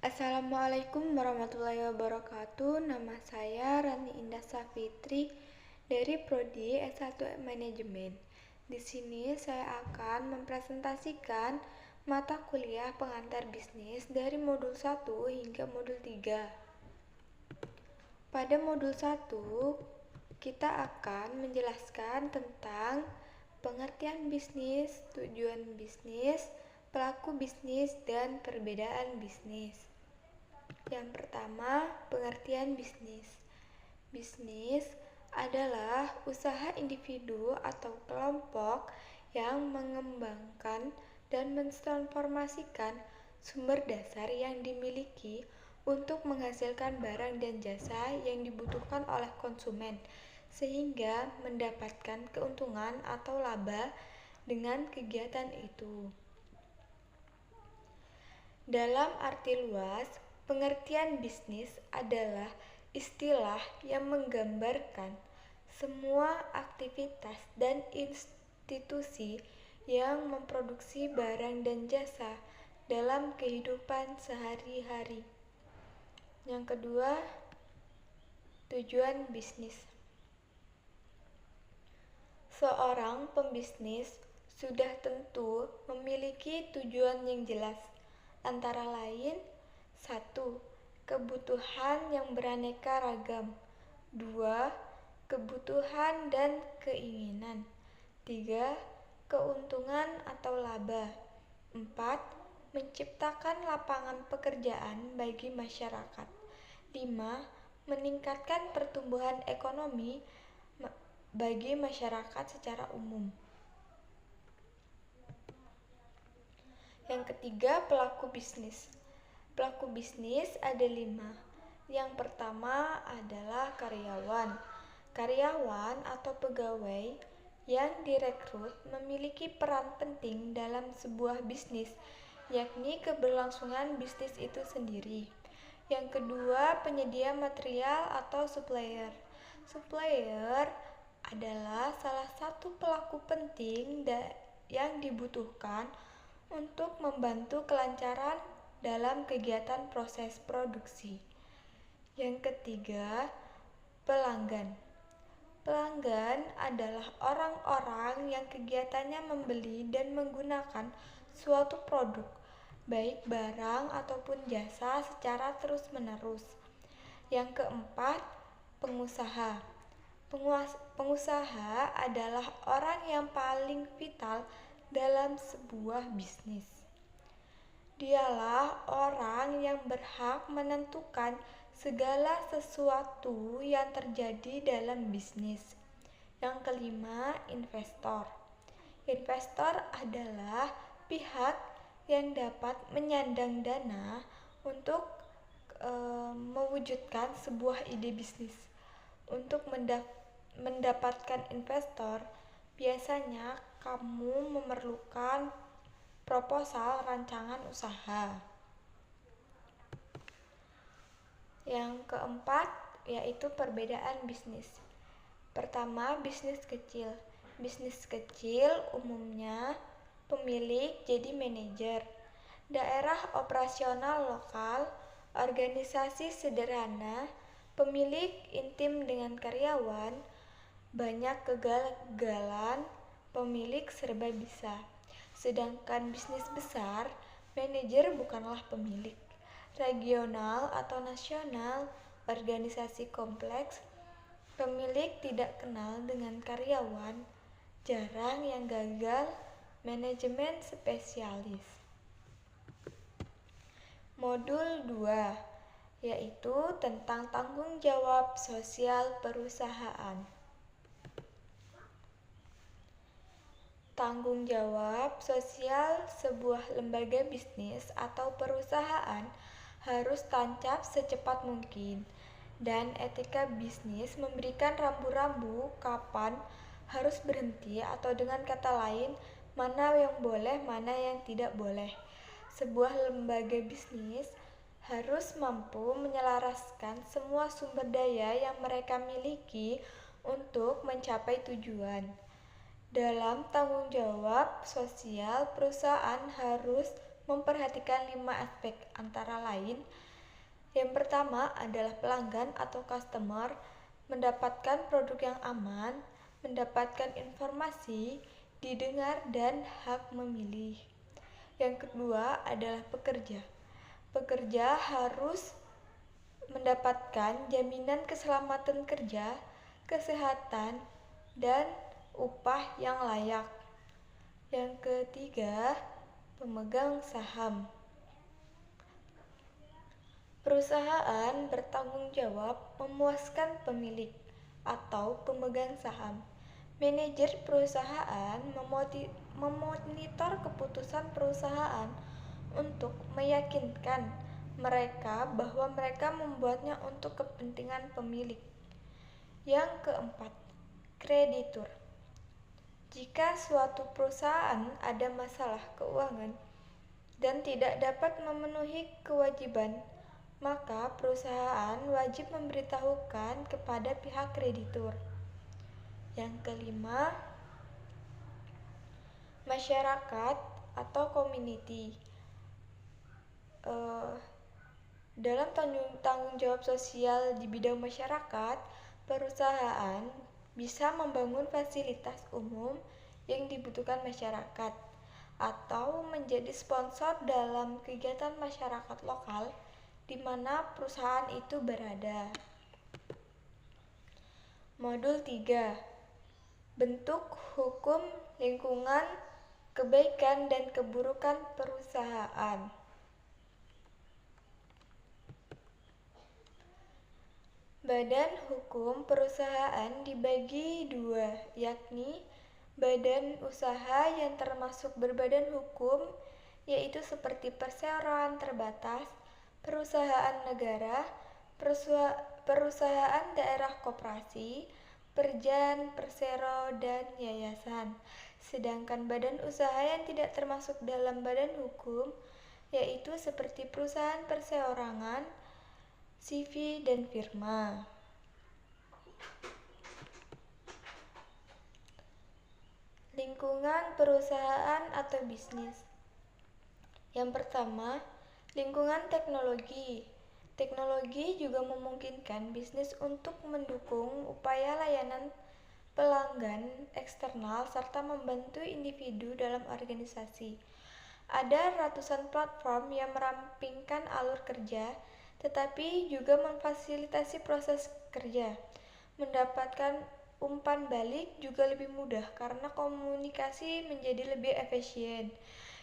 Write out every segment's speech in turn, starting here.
Assalamualaikum warahmatullahi wabarakatuh. Nama saya Rani Indah Safitri dari Prodi S1 Manajemen. Di sini saya akan mempresentasikan mata kuliah pengantar bisnis dari modul 1 hingga modul 3. Pada modul 1, kita akan menjelaskan tentang pengertian bisnis, tujuan bisnis, pelaku bisnis, dan perbedaan bisnis. Yang pertama, pengertian bisnis. Bisnis adalah usaha individu atau kelompok yang mengembangkan dan mentransformasikan sumber dasar yang dimiliki untuk menghasilkan barang dan jasa yang dibutuhkan oleh konsumen, sehingga mendapatkan keuntungan atau laba dengan kegiatan itu. Dalam arti luas, pengertian bisnis adalah istilah yang menggambarkan semua aktivitas dan institusi yang memproduksi barang dan jasa dalam kehidupan sehari-hari. Yang kedua, tujuan bisnis. Seorang pembisnis sudah tentu memiliki tujuan yang jelas, antara lain 1. Kebutuhan yang beraneka ragam. 2. Kebutuhan dan keinginan. 3. Keuntungan atau laba. 4. Menciptakan lapangan pekerjaan bagi masyarakat. 5. Meningkatkan pertumbuhan ekonomi bagi masyarakat secara umum. Yang ketiga, pelaku bisnis. Pelaku bisnis ada 5. Yang pertama adalah karyawan. Karyawan atau pegawai yang direkrut memiliki peran penting dalam sebuah bisnis, yakni keberlangsungan bisnis itu sendiri. Yang kedua, penyedia material atau supplier. Supplier adalah salah satu pelaku penting yang dibutuhkan untuk membantu kelancaran dalam kegiatan proses produksi. Yang ketiga, pelanggan. Pelanggan adalah orang-orang yang kegiatannya membeli dan menggunakan suatu produk, baik barang ataupun jasa secara terus-menerus. Yang keempat, pengusaha. Pengusaha adalah orang yang paling vital dalam sebuah bisnis. Dialah orang yang berhak menentukan segala sesuatu yang terjadi dalam bisnis. Yang kelima, investor. Investor adalah pihak yang dapat menyandang dana untuk mewujudkan sebuah ide bisnis. Untuk mendapatkan investor, biasanya kamu memerlukan proposal rancangan usaha. Yang keempat, yaitu perbedaan bisnis. Pertama, bisnis kecil. Bisnis kecil umumnya pemilik jadi manajer. Daerah operasional lokal, organisasi sederhana, pemilik intim dengan karyawan, banyak kegagalan, pemilik serba bisa. Sedangkan bisnis besar, manajer bukanlah pemilik. Regional atau nasional, organisasi kompleks, pemilik tidak kenal dengan karyawan, jarang yang gagal, manajemen spesialis. Modul 2, yaitu tentang tanggung jawab sosial perusahaan. Tanggung jawab sosial sebuah lembaga bisnis atau perusahaan harus tancap secepat mungkin, dan etika bisnis memberikan rambu-rambu kapan harus berhenti, atau dengan kata lain, mana yang boleh, mana yang tidak boleh. Sebuah lembaga bisnis harus mampu menyelaraskan semua sumber daya yang mereka miliki untuk mencapai tujuan. Dalam tanggung jawab sosial, perusahaan harus memperhatikan 5 aspek antara lain. Yang pertama adalah pelanggan atau customer mendapatkan produk yang aman, mendapatkan informasi, didengar, dan hak memilih. Yang kedua adalah pekerja. Pekerja harus mendapatkan jaminan keselamatan kerja, kesehatan, dan upah yang layak. Yang ketiga, pemegang saham. Perusahaan bertanggung jawab memuaskan pemilik atau pemegang saham. Manajer perusahaan memonitor keputusan perusahaan untuk meyakinkan mereka bahwa mereka membuatnya untuk kepentingan pemilik. Yang keempat, kreditur. Jika suatu perusahaan ada masalah keuangan dan tidak dapat memenuhi kewajiban, maka perusahaan wajib memberitahukan kepada pihak kreditur. Yang kelima, masyarakat atau community. Dalam tanggung jawab sosial di bidang masyarakat, perusahaan bisa membangun fasilitas umum yang dibutuhkan masyarakat atau menjadi sponsor dalam kegiatan masyarakat lokal di mana perusahaan itu berada. Modul 3. Bentuk hukum lingkungan, kebaikan dan keburukan perusahaan. Badan hukum perusahaan dibagi dua, yakni badan usaha yang termasuk berbadan hukum, yaitu seperti perseroan terbatas, perusahaan negara, perusahaan daerah koperasi, perjan, persero, dan yayasan. Sedangkan badan usaha yang tidak termasuk dalam badan hukum, yaitu seperti perusahaan perseorangan, CV, dan firma. Lingkungan perusahaan atau bisnis. Yang pertama, lingkungan teknologi. Teknologi juga memungkinkan bisnis untuk mendukung upaya layanan pelanggan eksternal serta membantu individu dalam organisasi. Ada ratusan platform yang merampingkan alur kerja, tetapi juga memfasilitasi proses kerja. Mendapatkan umpan balik juga lebih mudah karena komunikasi menjadi lebih efisien.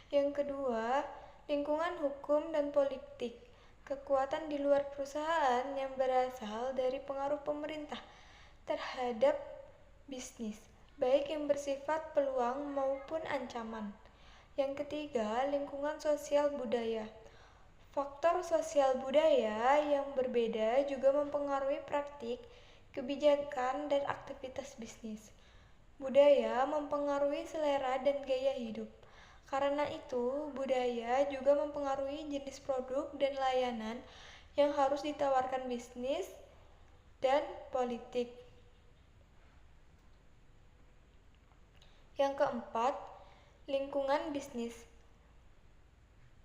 Yang kedua, lingkungan hukum dan politik. Kekuatan di luar perusahaan yang berasal dari pengaruh pemerintah terhadap bisnis, baik yang bersifat peluang maupun ancaman. Yang ketiga, lingkungan sosial budaya. Faktor sosial budaya yang berbeda juga mempengaruhi praktik, kebijakan, dan aktivitas bisnis. Budaya mempengaruhi selera dan gaya hidup. Karena itu, budaya juga mempengaruhi jenis produk dan layanan yang harus ditawarkan bisnis dan politik. Yang keempat, lingkungan bisnis.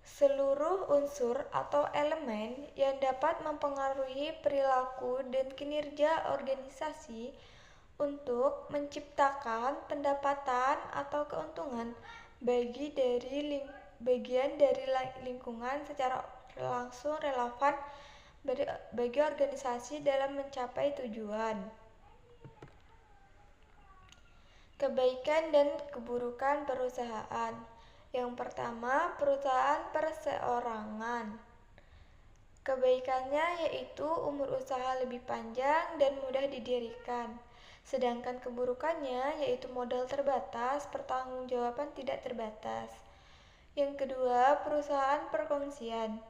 Seluruh unsur atau elemen yang dapat mempengaruhi perilaku dan kinerja organisasi untuk menciptakan pendapatan atau keuntungan bagian dari lingkungan secara langsung relevan bagi organisasi dalam mencapai tujuan. Kebaikan dan keburukan perusahaan. Yang pertama, perusahaan perseorangan. Kebaikannya yaitu umur usaha lebih panjang dan mudah didirikan. Sedangkan keburukannya yaitu modal terbatas, pertanggungjawaban tidak terbatas. Yang kedua, perusahaan perkongsian.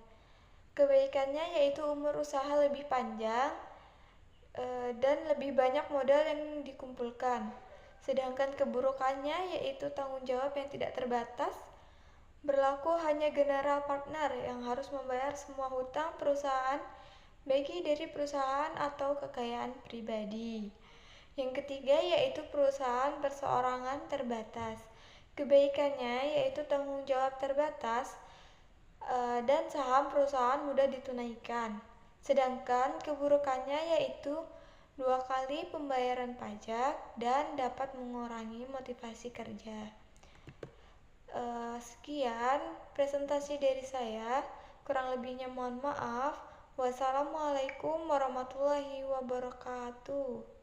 Kebaikannya yaitu umur usaha lebih panjang dan lebih banyak modal yang dikumpulkan. Sedangkan keburukannya yaitu tanggung jawab yang tidak terbatas, berlaku hanya general partner yang harus membayar semua hutang perusahaan bagi dari perusahaan atau kekayaan pribadi. Yang ketiga yaitu perusahaan perseorangan terbatas. Kebaikannya yaitu tanggung jawab terbatas, dan saham perusahaan mudah ditunaikan. Sedangkan keburukannya yaitu 2 kali pembayaran pajak dan dapat mengurangi motivasi kerja. Sekian presentasi dari saya. Kurang lebihnya mohon maaf. Wassalamualaikum warahmatullahi wabarakatuh.